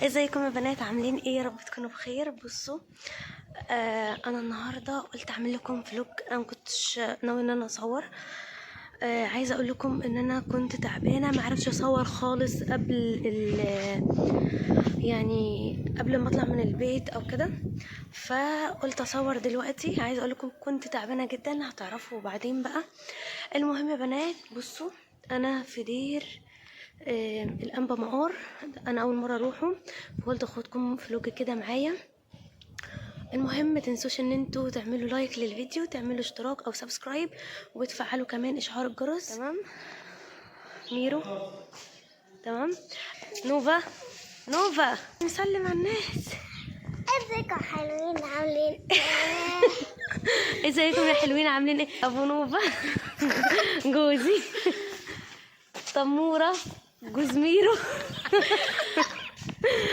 ازيكم يا بنات؟ عاملين ايه؟ يا رب تكونوا بخير. بصوا، انا النهارده قلت اعمل لكم فلوج. انا مكنتش ناوي ان انا اصور. عايزه اقول لكم ان انا كنت تعبانه، ما عرفتش اصور خالص يعني قبل ما اطلع من البيت او كده، فقلت اصور دلوقتي. عايزه اقول لكم كنت تعبانه جدا، هتعرفوا بعدين بقى. المهم يا بنات، بصوا انا في دير الانبا مقار. انا اول مره اروحه، فقلت اخدكم فلوج كده معايا. المهم ما تنسوش ان انتوا تعملوا لايك للفيديو، تعملوا اشتراك او سبسكرايب، وتفعلوا كمان اشعار الجرس. تمام؟ ميرو تمام. نوفا نوفا نسلم على الناس. ازيكم حلوين عاملين ازيكم يا حلوين عاملين ايه؟ ابو نوفا جوزي. تموره جوز ميرو.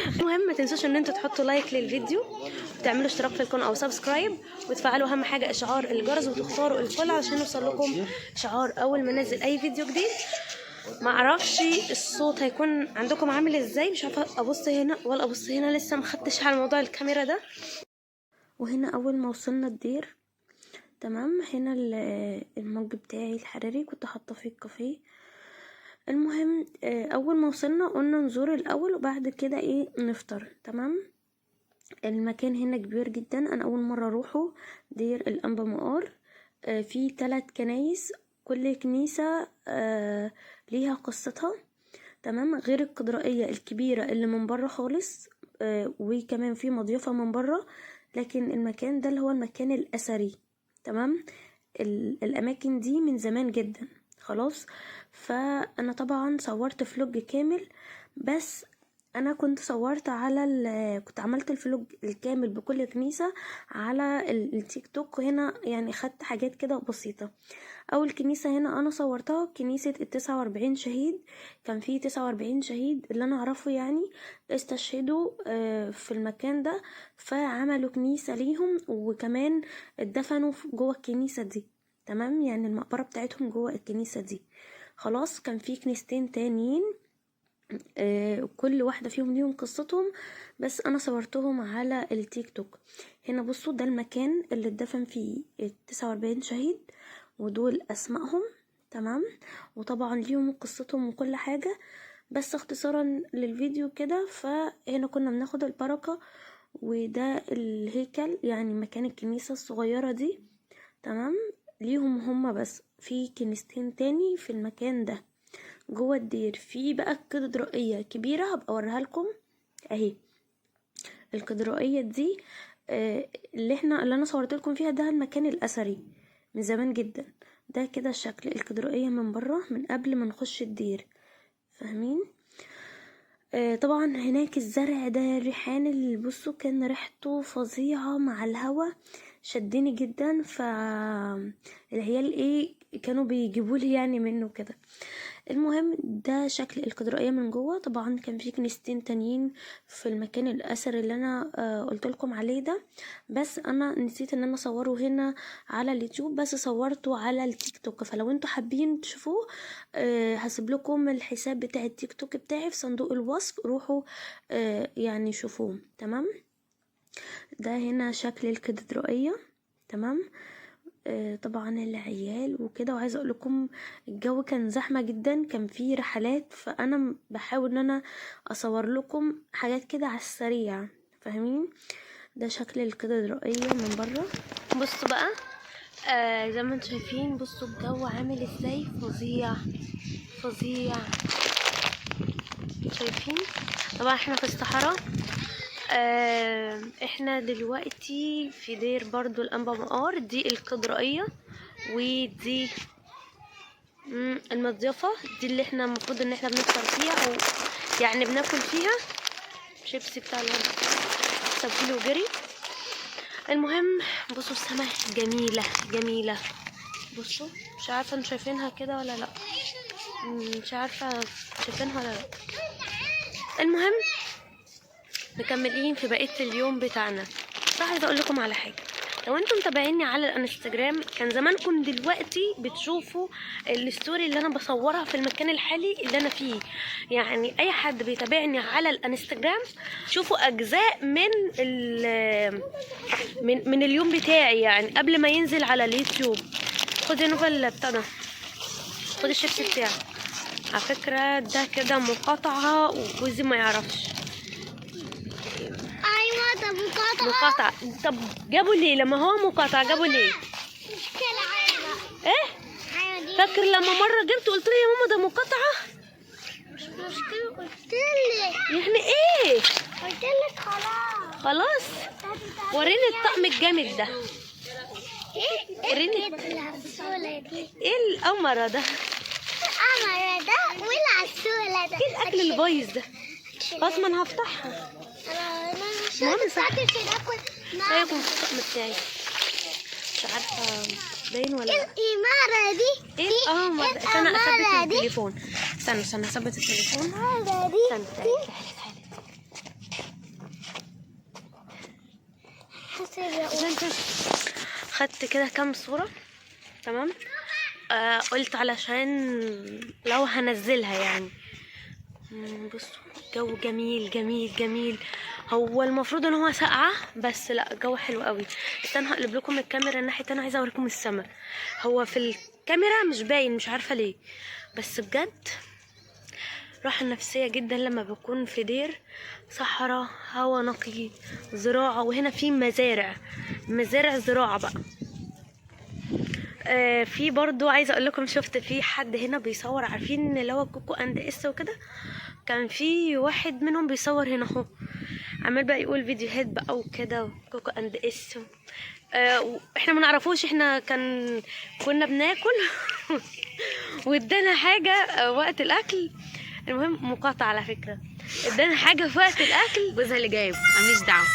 المهم ما تنسوش ان انتوا تحطوا لايك للفيديو، وتعملوا اشتراك في القناه او سبسكرايب، وتفعلوا اهم حاجه اشعار الجرس، وتختاروا الكل علشان يوصل لكم اشعار اول ما انزل اي فيديو جديد. ما اعرفش الصوت هيكون عندكم عامل ازاي، مش عارفه ابص هنا ولا ابص هنا، لسه ما خدتش على موضوع الكاميرا ده. وهنا اول ما وصلنا الدير، تمام، هنا المج بتاعي الحراري كنت حاطه فيه الكافيه. المهم اول ما وصلنا قلنا نزور الاول وبعد كده ايه نفطر. تمام. المكان هنا كبير جدا، انا اول مره اروحه. دير الانبا مقار. في 3 كنايس، كل كنيسه ليها قصتها. تمام. غير الكاتدرائيه الكبيره اللي من بره خالص، وكمان في مضيفه من بره. لكن المكان ده اللي هو المكان الاثري. تمام. الاماكن دي من زمان جدا خلاص. فانا طبعا صورت فلوج كامل، بس انا كنت صورت على كنت عملت الفلوج الكامل بكل كنيسة على التيك توك. هنا يعني خدت حاجات كده بسيطة. اول كنيسة هنا انا صورتها كنيسة 49 شهيد. كان فيه 49 شهيد اللي انا اعرفه يعني استشهدوا في المكان ده، فعملوا كنيسة ليهم، وكمان اتدفنوا جوه الكنيسة دي. تمام، يعني المقبرة بتاعتهم جوه الكنيسة دي. خلاص. كان في كنيستين تانيين، كل واحدة فيهم ليهم قصتهم، بس انا صورتهم على التيك توك. هنا بصوا، ده المكان اللي اتدفن فيه 49 شهيد، ودول اسمائهم. تمام. وطبعا ليهم قصتهم وكل حاجة، بس اختصارا للفيديو كده. فهنا كنا بناخد البركة، وده الهيكل يعني مكان الكنيسة الصغيرة دي. تمام. ليهم هما بس، في كنيستين تاني في المكان ده جوه الدير. في بقى كاتدرائية كبيرة هبقى اوريها لكم اهي. الكاتدرائية دي اللي انا صورت لكم فيها، ده المكان الاثري من زمان جدا. ده كده شكل الكاتدرائية من بره من قبل ما نخش الدير. فاهمين؟ طبعا هناك الزرع ده، الريحان اللي بصوا كان ريحته فظيعة مع الهوا، شدني جدا. فالعيال ايه كانوا بيجيبولي يعني منه كده. المهم ده شكل الكاتدرائية من جوه. طبعا كان في كنيستين تانيين في المكان الاثري اللي انا قلت لكم عليه ده، بس انا نسيت ان انا اصوره هنا على اليوتيوب، بس صورته على التيك توك. فلو انتوا حابين تشوفوه هسيب لكم الحساب بتاع التيك توك بتاعي في صندوق الوصف، روحوا يعني شوفوه. تمام. ده هنا شكل الكاتدرائية. تمام. طبعا العيال وكده. وعايزه اقول لكم الجو كان زحمه جدا، كان فيه رحلات، فانا بحاول ان انا اصور لكم حاجات كده على السريع. فاهمين؟ ده شكل الكاتدرائيه من بره. بصوا بقى، زي ما انتم شايفين، بصوا الجو عامل ازاي، فظيع فظيع. شايفين؟ طبعا احنا في الصحراء. احنا دلوقتي في دير برضو الانبا مقار. دي الكاتدرائيه، ودي المضيفة دي اللي احنا المفروض ان احنا بنفطر فيها، او يعني بناكل فيها. شيبسي بتاع الولد سابيله وجري. المهم بصوا السماء جميلة جميلة. بصوا، مش عارفة انتوا شايفينها كده ولا لا، مش عارفة شايفينها ولا لا. المهم مكملين في بقية اليوم بتاعنا. بس عايزة اقول لكم على حاجة. لو انتم متابعيني على الانستجرام كان زمانكم دلوقتي بتشوفوا الستوري اللي انا بصورها في المكان الحالي اللي انا فيه. يعني اي حد بيتابعني على الانستجرام شوفوا اجزاء من اليوم بتاعي، يعني قبل ما ينزل على اليوتيوب. خدي نوفل بتاع ده، خدي الشيبسي بتاعي. على فكرة ده كده مقاطعة وجوزي ما يعرفش. ايوه ده مقاطعة. طب جابوا ليه لما هو مقاطعة؟ جابوا ليه؟ مشكلة عادة. ايه؟ ايوه دي فاكر لما مرة جبت قلت لي يا ماما ده مقاطعة؟ مش مشكلة، قلتلك. يعني ايه؟ قلتلك خلاص. خلاص وريني الطقم الجامد ده. ايه وريني العسولة دي؟ ايه القمرة ده؟ القمر ده والعسولة ده. ايه الاكل البايظ ده؟ خلاص ما انا هفتحها. انا مش المهم هتساعدك في الاكل. رايكم في الطقم بتاعي؟ مش عارفة باين ولا لا؟ الإمارة دي. ايه القمر ده؟ استنى اثبت التليفون. استنى اثبت التليفون. الإمارة دي. استنى تعالي. خدت كده كام صورة تمام. قلت علشان لو هنزلها يعني. بصوا جو جميل جميل جميل. هو المفروض ان هو ساقعة بس لا الجو حلو قوي. استنى هقلب لكم الكاميرا الناحية التانية، عايزة اوريكم السما. هو في الكاميرا مش باين، مش عارفة ليه، بس بجد راحة نفسية جدا لما بكون في دير صحراء، هوا نقي، زراعة. وهنا في مزارع زراعة بقى. في برضو عايزة اقول لكم شفت في حد هنا بيصور، عارفين اللي هو كوكو اند اس وكده، كان في واحد منهم بيصور هنا اهو، عمال بقى يقول فيديوهات بقى وكده كوكو اند اس. احنا ما نعرفوش، احنا كنا بناكل وادانا حاجة وقت الاكل. المهم مقاطعة على فكرة، ادانا حاجة في وقت الاكل. جوزها اللي جايب ماليش دعوه.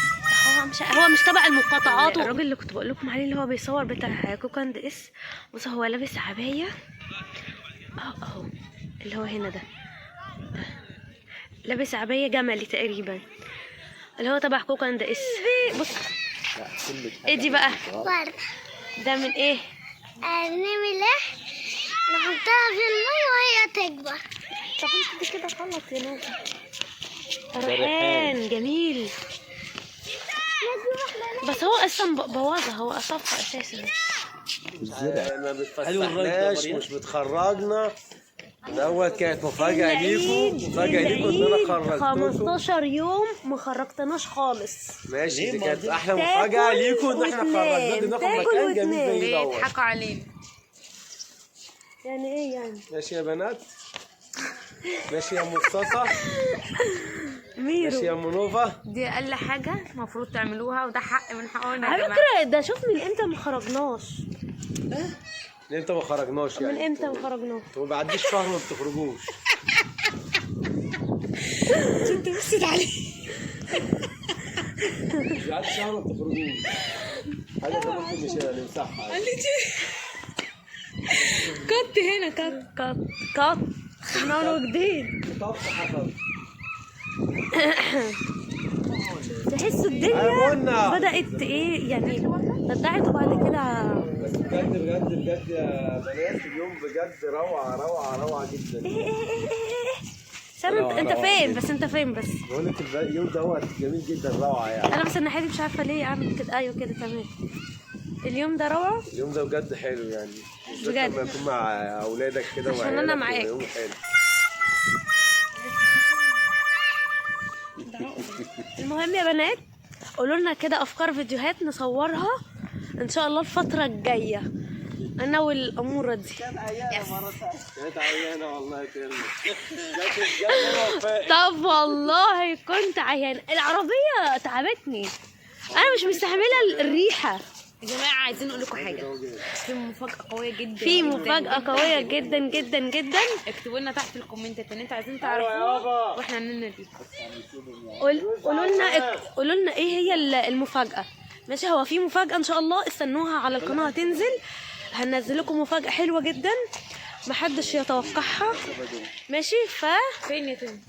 هو مش تبع المقاطعات. الراجل اللي كنت بقول لكم عليه اللي هو بيصور بتاع كوكو اند اس، بص هو لابس عباية اهو اللي هو هنا ده، لابس عباية جملي تقريبا اللي هو تبع كوكو اند اس. بص ايه دي بقى؟ وردة. ده من ايه؟ نعمل ايه؟ نحطها في المية وهي تكبر. طب انت كده خلص يا نوبة. ريحان جميل، بس هو اصلا بوظها، هو اصفى اساسا. ما بتفتحناش، مش بتخرجنا. الاول كانت مفاجأة ليكم، مفاجأة ليكم ان انا خرجتكم 15 يوم ما خرجتناش خالص. ماشي، دي كانت احلى مفاجأة ليكم ان احنا خرجناكم ناخد مكان جميل زي دوت. بيضحكوا علينا. يعني ايه يعني؟ ماشي يا بنات، ماشي يا مصطفى، ميرو، ماشي يا منوفة. دي اقل حاجه المفروض تعملوها، وده حق من حقنا يا على جماعه. فكرة ده شوف من امتى ما خرجناش. من امتى ما خرجناش يعني؟ من امتى ما خرجناش؟ ما بعديش شهر ما بتخرجوش. انت بصيت عليه. مش بعد شهر ما بتخرجوش. حاجة زي ممكن مش هنمسحها. قال لي كت هنا كات نوع جديد. طب حصل. تحسوا الدنيا بدأت ايه يعني بدعت، وبعد كده بس بجد بجد بجد يا بنات اليوم بجد روعة روعة روعة جدا. ايه سامع انت فين بس؟ انت فين بس؟ بقول لك اليوم دوت جميل جدا، روعة يعني. انا بس الناحية دي مش عارفة ليه اعمل كده. ايوه كده تمام. اليوم ده روعة اليوم ده بجد حلو يعني، بجد. لما تكون مع اولادك كده عشان أنا معاك. يوم حلو. المهم يا بنات قولوا لنا كده افكار فيديوهات نصورها ان شاء الله الفترة الجاية، انا والامورة دي. كانت عيانة والله كلمة. طب والله كنت عيانة، العربية تعبتني، انا مش مستحملة الريحة. يا جماعه عايزين نقول لكم حاجه، في مفاجاه قويه جدا. في مفاجأة قوية جدا جدا جدا. اكتبوا لنا تحت في الكومنتات ان انتوا عايزين تعرفوها واحنا هننزل دي. قولوا لنا ايه هي المفاجأة. ماشي، هو في مفاجأة ان شاء الله، استنوها على القناة هتنزل. هننزل لكم مفاجأة حلوة جدا محدش يتوقعها. ماشي، فين يا تاني؟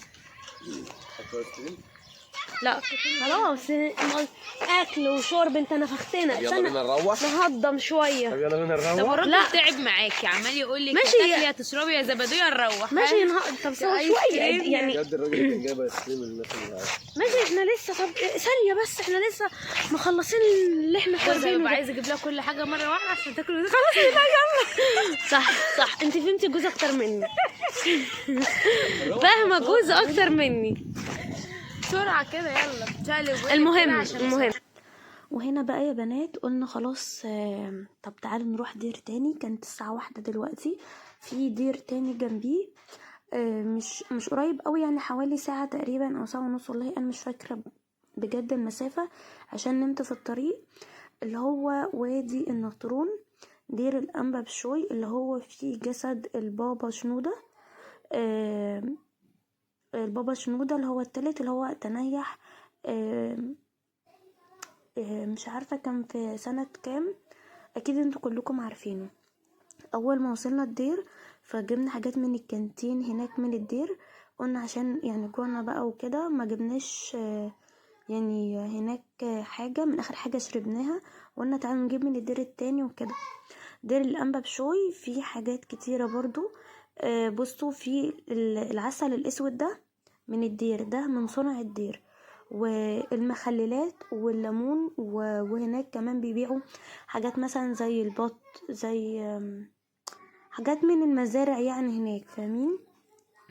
لا خلاص، اكل وشرب، انت نفختنا. يلا استنى بينا نروح. نهضم شويه. طب يلا بينا طب نروح. الراجل لا. تعب معاكي، عمال يقول لك ماشي. هتاكلي يا تشربي يا زباديه نروح. ماشي طب شويه يعني. بجد الراجل كان جايب ايس كريم للناس اللي معاه. ماشي احنا لسه، طب ثانيه بس، احنا لسه مخلصين اللي احنا جوزها طالبينه بيبقى ده. عايز اجيب لها كل حاجه مره واحده عشان تاكل خلاص يبقى يلا. صح انت فهمتي جوز اكتر مني. فاهمه جوز اكتر مني. بسرعه كده يلا شقلب. المهم وهنا بقى يا بنات قلنا خلاص، طب تعالوا نروح دير تاني. كانت الساعة 1 دلوقتي. في دير تاني جنبيه، مش قريب قوي يعني، حوالي ساعة تقريبا او ساعة ونص، والله انا مش فاكرة بجد المسافة عشان نمت في الطريق. اللي هو وادي النطرون، دير الأنبا بشوي، اللي هو فيه جسد البابا شنودة. البابا شنودة اللي هو التالت، اللي هو تنيح. مش عارفة كان في سنة كام، اكيد انتوا كلكم عارفينه. اول ما وصلنا الدير فجبنا حاجات من الكانتين هناك من الدير. قلنا عشان يعني كورونا بقى وكده ما جبناش يعني هناك حاجة من اخر حاجة شربناها. قلنا تعالوا نجيب من الدير التاني وكده. دير الأنبا بشوي فيه حاجات كتيرة برضو. بصوا في العسل الاسود ده من الدير، ده من صنع الدير، والمخللات والليمون، وهناك كمان بيبيعوا حاجات مثلا زي البط، زي حاجات من المزارع يعني هناك، فاهمين؟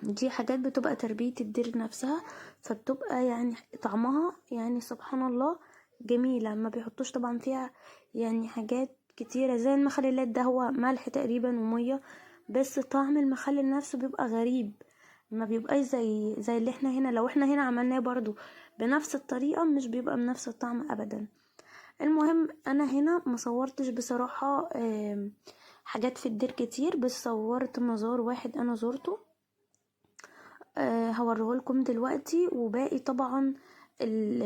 دي حاجات بتبقى تربية الدير نفسها، فبتبقى يعني طعمها يعني سبحان الله جميلة. ما بيحطوش طبعا فيها يعني حاجات كتيرة زي المخللات، ده هو ملح تقريبا ومية بس. طعم المخلل نفسه بيبقى غريب، ما بيبقاش زي اللي احنا هنا. لو احنا هنا عملناه برضو بنفس الطريقة مش بيبقى بنفس الطعم ابدا. المهم انا هنا مصورتش بصراحة حاجات في الدير كتير، بس صورت مزار واحد انا زورته، هوريهولكم دلوقتي. وباقي طبعا ال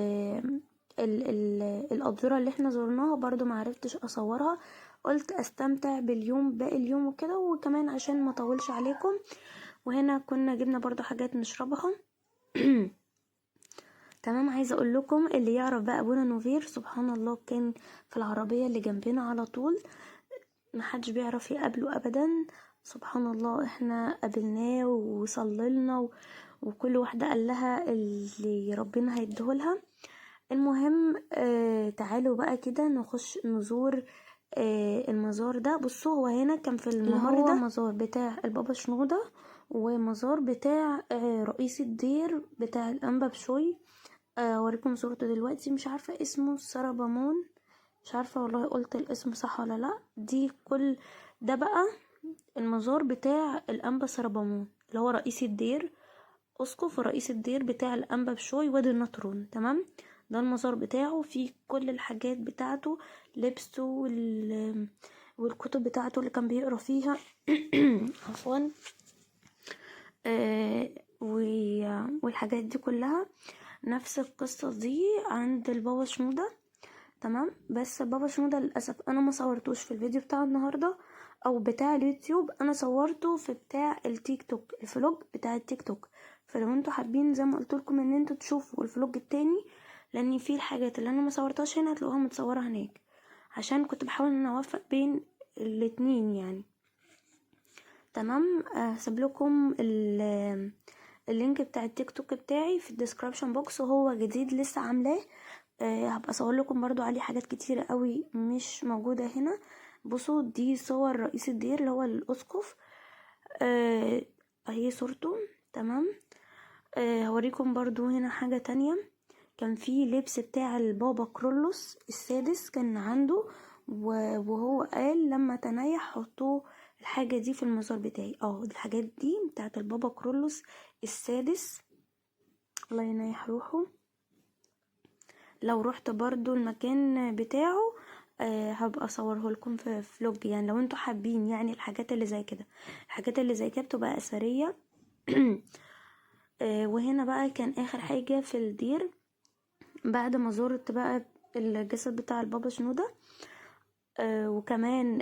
ال ال الأضرة اللي احنا زورناها برضو معرفتش اصورها، قلت استمتع باليوم باقي اليوم وكده، وكمان عشان ما اطولش عليكم. وهنا كنا جبنا برضو حاجات نشربها. تمام. عايزه اقول لكم اللي يعرف بقى ابونا نوفير سبحان الله كان في العربيه اللي جنبنا على طول، محدش بيعرف يقابله ابدا. سبحان الله احنا قابلناه وصللنا وكل واحده قال لها اللي ربنا هيديهولها. المهم تعالوا بقى كده نخش نزور المزار ده. بصوا هو هنا كان في الممر ده مزار بتاع البابا شنودة، ومزار بتاع رئيس الدير بتاع الأنبا بشوي. اوريكم صورته دلوقتي. مش عارفة اسمه سربامون، مش عارفة والله قلت الاسم صح ولا لا. دي كل ده بقى المزار بتاع الأنبا سربامون اللي هو رئيس الدير، اسقف رئيس الدير بتاع الأنبا بشوي وادي النطرون. تمام. ده المزار بتاعه فيه كل الحاجات بتاعته، لبسه والكتب بتاعته اللي كان بيقرا فيها. عفوا. والحاجات دي كلها نفس القصة دي عند البابا شنودة. تمام. بس البابا شنودة للأسف أنا ما صورتوش في الفيديو بتاع النهاردة أو بتاع اليوتيوب، أنا صورته في بتاع التيك توك، الفلوج بتاع التيك توك. فلو انتوا حابين زي ما قلت لكم ان انتوا تشوفوا الفلوج التاني، لان في الحاجات اللي انا ما صورتهاش هنا هتلاقوها متصوره هناك، عشان كنت بحاول ان اوفق بين الاتنين يعني. تمام. هسيب لكم اللينك بتاع التيك توك بتاعي في الديسكريبشن بوكس، وهو جديد لسه عاملاه. هبقى اصور لكم برضو عليه حاجات كتيره قوي مش موجوده هنا. بصوا دي صور رئيس الدير اللي هو الاسقف، اهي صورته. تمام. هوريكم برضو هنا حاجة تانية. كان في لبس بتاع البابا كرولوس السادس كان عنده، وهو قال لما تنيح حطوا الحاجة دي في المزار بتاعي. الحاجات دي بتاعت البابا كرولوس السادس، الله ينيح روحه. لو رحت برضو المكان بتاعه هبقى اصوره لكم في فلوج يعني، لو انتوا حابين يعني الحاجات اللي زي كده. الحاجات اللي زي كده بتبقى اثريه. وهنا بقى كان اخر حاجه في الدير بعد ما زرت بقى الجسد بتاع البابا شنودة. وكمان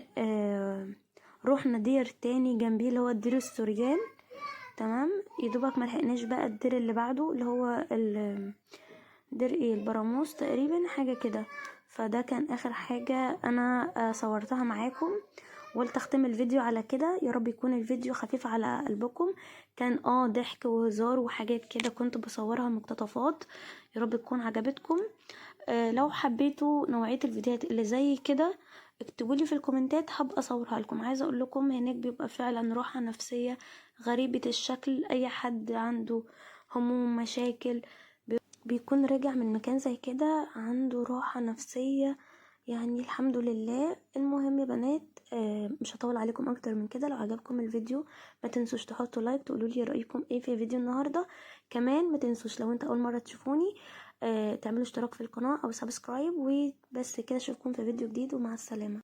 رحنا دير تاني جنبيه اللي هو الدير السوريان. تمام. يدوبك ملحقناش بقى الدير اللي بعده اللي هو درقي البراموس تقريبا حاجة كده. فده كان اخر حاجة انا صورتها معاكم، وقلت اختم الفيديو على كده. يا رب يكون الفيديو خفيف على قلبكم، كان ضحك وهزار وحاجات كده كنت بصورها مقتطفات. يا رب تكون عجبتكم. لو حبيتوا نوعية الفيديوهات اللي زي كده اكتبولي في الكومنتات، هبقى اصورها لكم. عايزه اقول لكم هناك بيبقى فعلا راحه نفسيه غريبه الشكل. اي حد عنده هموم مشاكل بيكون راجع من مكان زي كده عنده راحه نفسيه، يعني الحمد لله. المهم يا بنات، مش هطول عليكم اكتر من كده. لو عجبكم الفيديو ما تنسوش تحطوا لايك، تقولوا لي رايكم ايه في فيديو النهارده. كمان ما تنسوش لو انت اول مره تشوفوني تعملوا اشتراك في القناه او سبسكرايب. وبس كده، اشوفكم في فيديو جديد، ومع السلامه.